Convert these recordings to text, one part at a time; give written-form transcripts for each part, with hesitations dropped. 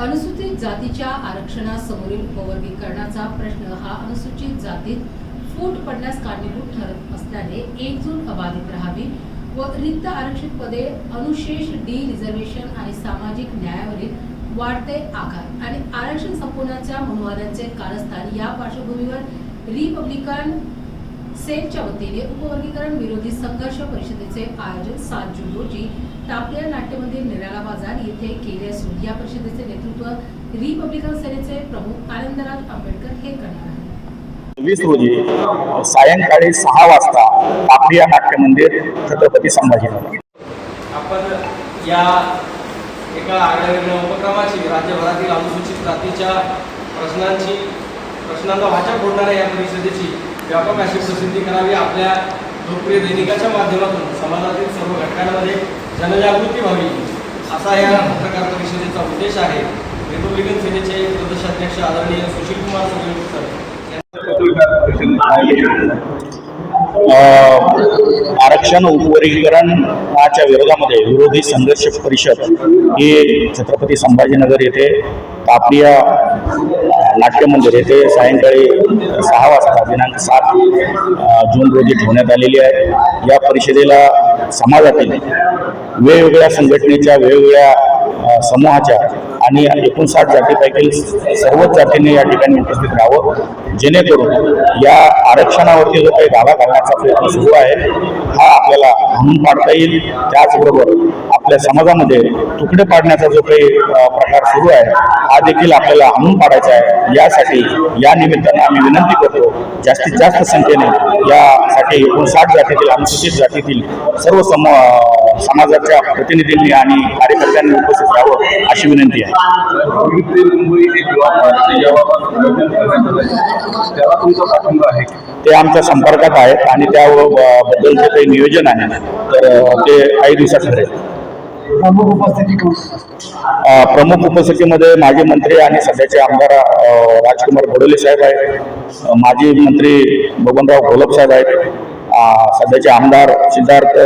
अनुसूचित जातीच्या आरक्षणासमोरील उपवर्गीकरणाचा प्रश्न हा अनुसूचित जातीत फूट पडण्यास कारणीभूत ठरत असल्याने 1 जून अबाधित राहावी व रिक्त आरक्षित पदे अनुशेष डी रिझर्वेशन आणि सामाजिक न्यायावरील वाढते आघात आणि आरक्षण संपवण्याच्या मनुवादांचे कारस्थान या पार्श्वभूमीवर रिपब्लिकन सेलच्या वतीने उपवर्गीकरण विरोधी संघर्ष परिषदेचे आयोजन 7 जून रोजी टापलिया नाट्यमंदिर निराला बाजार येथे केले असून या परिषदेचे नेतृत्व रिपब्लिकन सेनेचे प्रमुख आनंदराज आंबेडकर हे करणार आहेत। 20 रोजी सायंकाळी 6 वाजता टापलिया नाट्यमंदिर छत्रपती संभाजीनगर। आपण या एका आगळ्यावेगळ्या उपक्रमाची राज्यभरातील अनुसूचित जातीच्या प्रश्नांचा वाचा फोडणाऱ्या या परिषदेची व्यापक अशी प्रसिद्धी करावी, आपल्या लोकप्रिय दैनिकाच्या माध्यमातून समाजातील सर्व घटकांमध्ये जनजागृती व्हावी असा या पत्रकार परिषदेचा उद्देश आहे। रिपब्लिकन सेनेचे प्रदेशाध्यक्ष आदरणीय सुशील कुमार सर आरक्षण उपवर्गीकरणाच्या विरोधामध्ये विरोधी संघर्ष परिषद ही छत्रपती संभाजीनगर येथे टापलिया नाट्यमंदिर येथे सायंकाळी 6 वाजता दिनांक 7 जून रोजी ठेवण्यात आलेली आहे। या परिषदेला समाजातील वेगवेगळ्या संघटनेच्या वेगवेगळ्या समूहाच्या आणि 59 जातीपैकी सर्वच जातींनी या ठिकाणी उपस्थित राहावं, जेणेकरून या आरक्षणावरती जो काही दावा घालण्याचा प्रयत्न सुरू आहे हा आपल्याला हाणून पाडता येईल। त्याचबरोबर आपल्या समाजामध्ये तुकडे पाडण्याचा जो काही प्रकार सुरू आहे हा देखील आपल्याला हाणून पाडायचा आहे। यासाठी या निमित्ताने आम्ही विनंती करतो, जास्तीत जास्त संख्येने यासाठी 59 जातीतील अनुसूचित जातीतील सर्व समाजाच्या प्रतिनिधींनी आणि कार्यकर्त्यांनी उपस्थित राहावं अशी विनंती आहे। ते आमच्या संपर्कात आहेत आणि त्याबद्दल जे काही नियोजन आहे तर ते काही दिवसात ठरेल। प्रमुख उपस्थितीमध्ये माजी मंत्री आणि सध्याचे आमदार राजकुमार घोडेले साहेब आहेत, माजी मंत्री बबनराव घोलप साहेब आहेत, सध्याचे आमदार सिद्धार्थ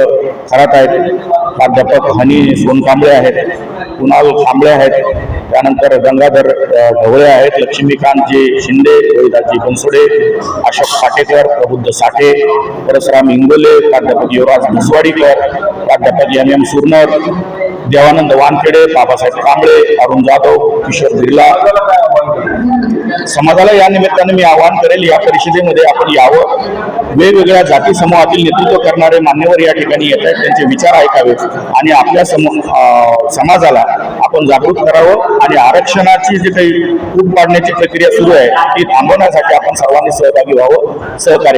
खरात आहेत, प्राध्यापक हनी सोनकांबळे आहेत, कुणाल कांबळे आहेत, त्यानंतर गंगाधर ढवळे आहेत, लक्ष्मीकांतजी शिंदे, रोहिदासजी बनसोडे, अशोक पाटेकर, प्रबुद्ध साठे, परसराम इंगोले, प्राध्यापक युवराज भसवाडीकर, प्राध्यापक MM सुरनर, देवानंद वानखेडे, बाबासाहेब कांबळे, अरुण जाधव, किशोर बिर्ला। समाजाला या निमित्ताने मी आवाहन करेल, या परिषदेमध्ये आपण यावं, वेगवेगळ्या जाती समूहातील नेतृत्व करणारे मान्यवर या ठिकाणी येत आहेत, त्यांचे विचार ऐकावेत आणि आपल्या समाजाला आपण जागृत करावं आणि आरक्षणाची जी काही फूट पाडण्याची प्रक्रिया सुरू आहे ती थांबवण्यासाठी आपण सर्वांनी सहभागी व्हावं, सहकार्य